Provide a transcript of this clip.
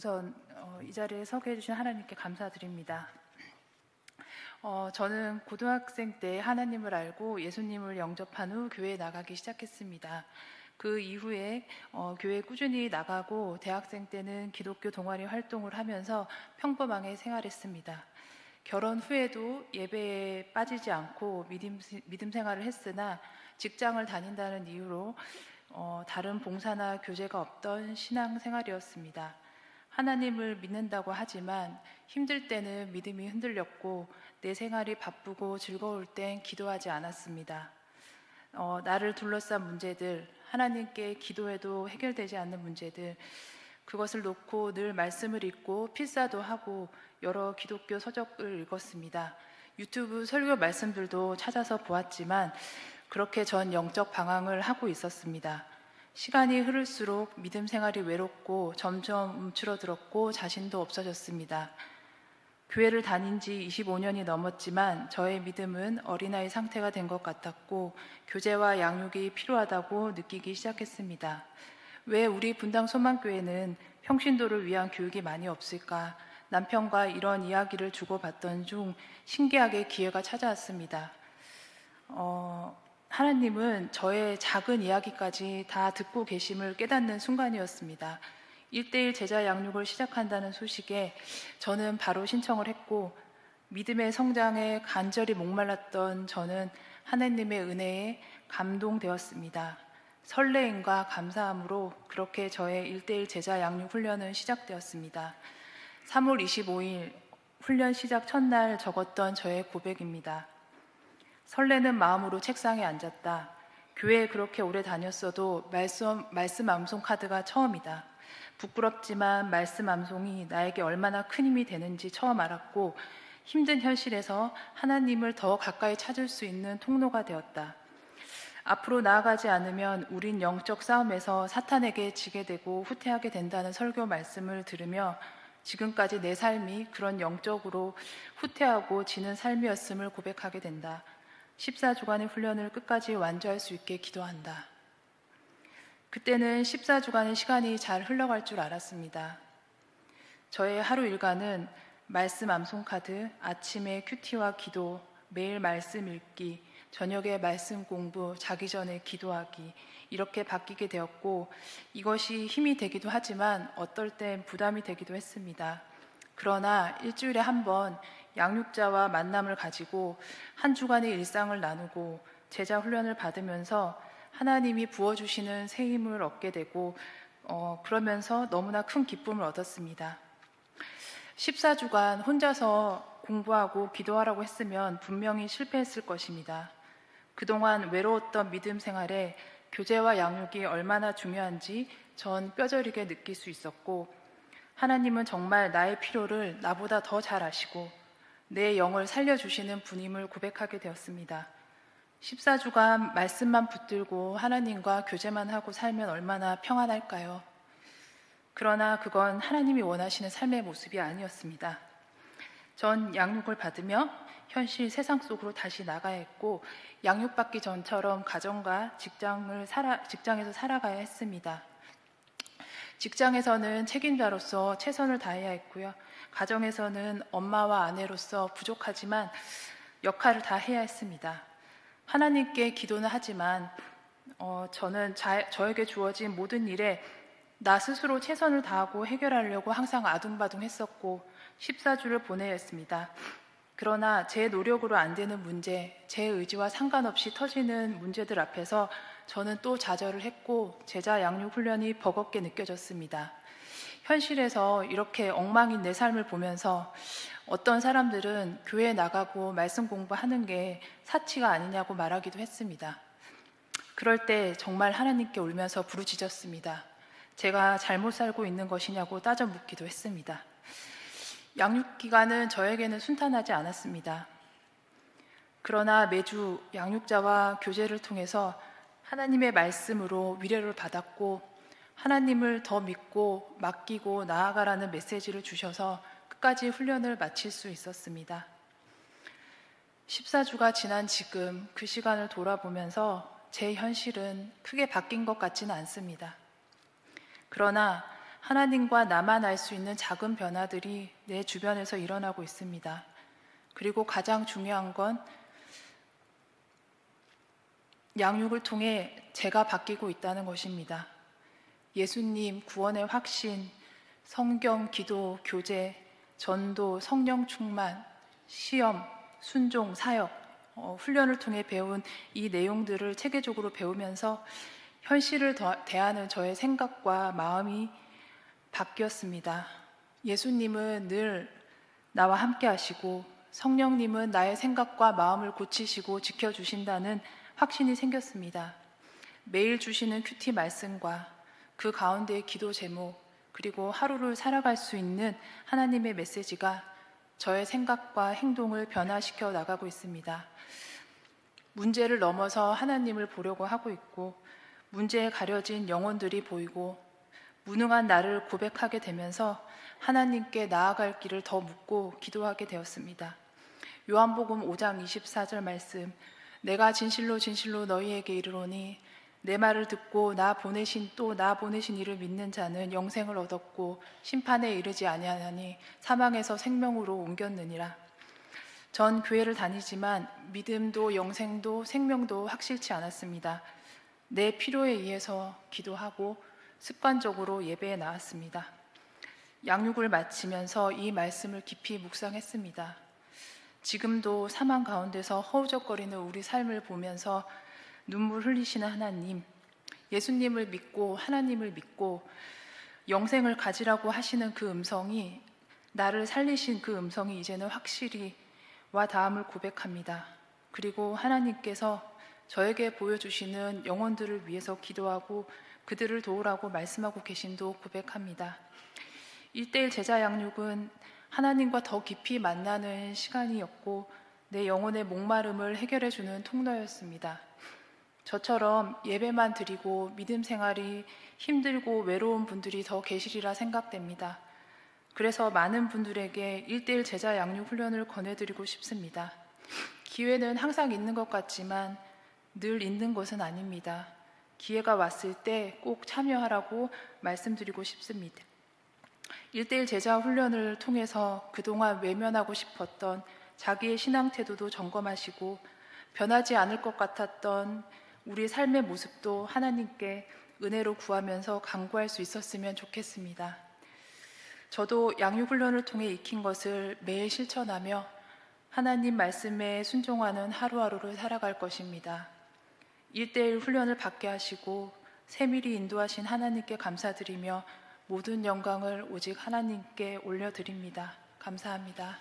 우선 이 자리에 서게 해주신 하나님께 감사드립니다. 저는 고등학생 때 하나님을 알고 예수님을 영접한 후 교회에 나가기 시작했습니다. 그 이후에 교회에 꾸준히 나가고 대학생 때는 기독교 동아리 활동을 하면서 평범하게 생활했습니다. 결혼 후에도 예배에 빠지지 않고 믿음 생활을 했으나 직장을 다닌다는 이유로 다른 봉사나 교제가 없던 신앙 생활이었습니다. 하나님을 믿는다고 하지만 힘들 때는 믿음이 흔들렸고 내 생활이 바쁘고 즐거울 땐 기도하지 않았습니다. 나를 둘러싼 문제들, 하나님께 기도해도 해결되지 않는 문제들, 그것을 놓고 늘 말씀을 읽고 필사도 하고 여러 기독교 서적을 읽었습니다. 유튜브 설교 말씀들도 찾아서 보았지만 그렇게 전 영적 방황을 하고 있었습니다. 시간이 흐를수록 믿음 생활이 외롭고 점점 움츠러들었고 자신도 없어졌습니다. 교회를 다닌 지 25년이 넘었지만 저의 믿음은 어린아이 상태가 된 것 같았고 교제와 양육이 필요하다고 느끼기 시작했습니다. 왜 우리 분당 소망교회는 평신도를 위한 교육이 많이 없을까? 남편과 이런 이야기를 주고받던 중 신기하게 기회가 찾아왔습니다. 하나님은 저의 작은 이야기까지 다 듣고 계심을 깨닫는 순간이었습니다. 1:1 제자 양육을 시작한다는 소식에 저는 바로 신청을 했고 믿음의 성장에 간절히 목말랐던 저는 하나님의 은혜에 감동되었습니다. 설레임과 감사함으로 그렇게 저의 1:1 제자 양육 훈련은 시작되었습니다. 3월 25일 훈련 시작 첫날 적었던 저의 고백입니다. 설레는 마음으로 책상에 앉았다. 교회에 그렇게 오래 다녔어도 말씀 암송 카드가 처음이다. 부끄럽지만 말씀 암송이 나에게 얼마나 큰 힘이 되는지 처음 알았고 힘든 현실에서 하나님을 더 가까이 찾을 수 있는 통로가 되었다. 앞으로 나아가지 않으면 우린 영적 싸움에서 사탄에게 지게 되고 후퇴하게 된다는 설교 말씀을 들으며 지금까지 내 삶이 그런 영적으로 후퇴하고 지는 삶이었음을 고백하게 된다. 14주간의 훈련을 끝까지 완주할 수 있게 기도한다. 그때는 14주간의 시간이 잘 흘러갈 줄 알았습니다. 저의 하루 일과는 말씀 암송 카드, 아침에 큐티와 기도, 매일 말씀 읽기, 저녁에 말씀 공부, 자기 전에 기도하기 이렇게 바뀌게 되었고 이것이 힘이 되기도 하지만 어떨 땐 부담이 되기도 했습니다. 그러나 일주일에 한 번 양육자와 만남을 가지고 한 주간의 일상을 나누고 제자 훈련을 받으면서 하나님이 부어주시는 새 힘을 얻게 되고 그러면서 너무나 큰 기쁨을 얻었습니다. 14주간 혼자서 공부하고 기도하라고 했으면 분명히 실패했을 것입니다. 그동안 외로웠던 믿음 생활에 교제와 양육이 얼마나 중요한지 전 뼈저리게 느낄 수 있었고 하나님은 정말 나의 필요를 나보다 더 잘 아시고 내 영을 살려주시는 분임을 고백하게 되었습니다. 14주간 말씀만 붙들고 하나님과 교제만 하고 살면 얼마나 평안할까요? 그러나 그건 하나님이 원하시는 삶의 모습이 아니었습니다. 전 양육을 받으며 현실 세상 속으로 다시 나가야 했고 양육받기 전처럼 가정과 직장에서 살아가야 했습니다. 직장에서는 책임자로서 최선을 다해야 했고요. 가정에서는 엄마와 아내로서 부족하지만 역할을 다 해야 했습니다. 하나님께 기도는 하지만 저는 저에게 주어진 모든 일에 나 스스로 최선을 다하고 해결하려고 항상 아둥바둥했었고 14주를 보내야 했습니다. 그러나 제 노력으로 안 되는 문제, 제 의지와 상관없이 터지는 문제들 앞에서 저는 또 좌절을 했고 제자 양육 훈련이 버겁게 느껴졌습니다. 현실에서 이렇게 엉망인 내 삶을 보면서 어떤 사람들은 교회 나가고 말씀 공부하는 게 사치가 아니냐고 말하기도 했습니다. 그럴 때 정말 하나님께 울면서 부르짖었습니다. 제가 잘못 살고 있는 것이냐고 따져 묻기도 했습니다. 양육 기간은 저에게는 순탄하지 않았습니다. 그러나 매주 양육자와 교제를 통해서 하나님의 말씀으로 위로를 받았고 하나님을 더 믿고 맡기고 나아가라는 메시지를 주셔서 끝까지 훈련을 마칠 수 있었습니다. 14주가 지난 지금 그 시간을 돌아보면서 제 현실은 크게 바뀐 것 같지는 않습니다. 그러나 하나님과 나만 알 수 있는 작은 변화들이 내 주변에서 일어나고 있습니다. 그리고 가장 중요한 건 양육을 통해 제가 바뀌고 있다는 것입니다. 예수님, 구원의 확신, 성경, 기도, 교제, 전도, 성령 충만, 시험, 순종, 사역, 훈련을 통해 배운 이 내용들을 체계적으로 배우면서 현실을 대하는 저의 생각과 마음이 바뀌었습니다. 예수님은 늘 나와 함께 하시고 성령님은 나의 생각과 마음을 고치시고 지켜주신다는 확신이 생겼습니다. 매일 주시는 큐티 말씀과 그 가운데의 기도 제목, 그리고 하루를 살아갈 수 있는 하나님의 메시지가 저의 생각과 행동을 변화시켜 나가고 있습니다. 문제를 넘어서 하나님을 보려고 하고 있고, 문제에 가려진 영혼들이 보이고, 무능한 나를 고백하게 되면서 하나님께 나아갈 길을 더 묻고 기도하게 되었습니다. 요한복음 5장 24절 말씀, 내가 진실로 진실로 너희에게 이르노니 내 말을 듣고 나 보내신 이를 믿는 자는 영생을 얻었고 심판에 이르지 아니하나니 사망에서 생명으로 옮겼느니라. 전 교회를 다니지만 믿음도 영생도 생명도 확실치 않았습니다. 내 필요에 의해서 기도하고 습관적으로 예배에 나왔습니다. 양육을 마치면서 이 말씀을 깊이 묵상했습니다. 지금도 사망 가운데서 허우적거리는 우리 삶을 보면서 눈물 흘리시는 하나님, 예수님을 믿고 하나님을 믿고 영생을 가지라고 하시는 그 음성이, 나를 살리신 그 음성이 이제는 확실히 와 닿음을 고백합니다. 그리고 하나님께서 저에게 보여주시는 영혼들을 위해서 기도하고 그들을 도우라고 말씀하고 계심도 고백합니다. 1:1 제자 양육은 하나님과 더 깊이 만나는 시간이었고 내 영혼의 목마름을 해결해주는 통로였습니다. 저처럼 예배만 드리고 믿음 생활이 힘들고 외로운 분들이 더 계시리라 생각됩니다. 그래서 많은 분들에게 1:1 제자 양육 훈련을 권해드리고 싶습니다. 기회는 항상 있는 것 같지만 늘 있는 것은 아닙니다. 기회가 왔을 때 꼭 참여하라고 말씀드리고 싶습니다. 1:1 제자 훈련을 통해서 그동안 외면하고 싶었던 자기의 신앙 태도도 점검하시고 변하지 않을 것 같았던 우리 삶의 모습도 하나님께 은혜로 구하면서 간구할 수 있었으면 좋겠습니다. 저도 양육훈련을 통해 익힌 것을 매일 실천하며 하나님 말씀에 순종하는 하루하루를 살아갈 것입니다. 1:1 훈련을 받게 하시고 세밀히 인도하신 하나님께 감사드리며 모든 영광을 오직 하나님께 올려드립니다. 감사합니다.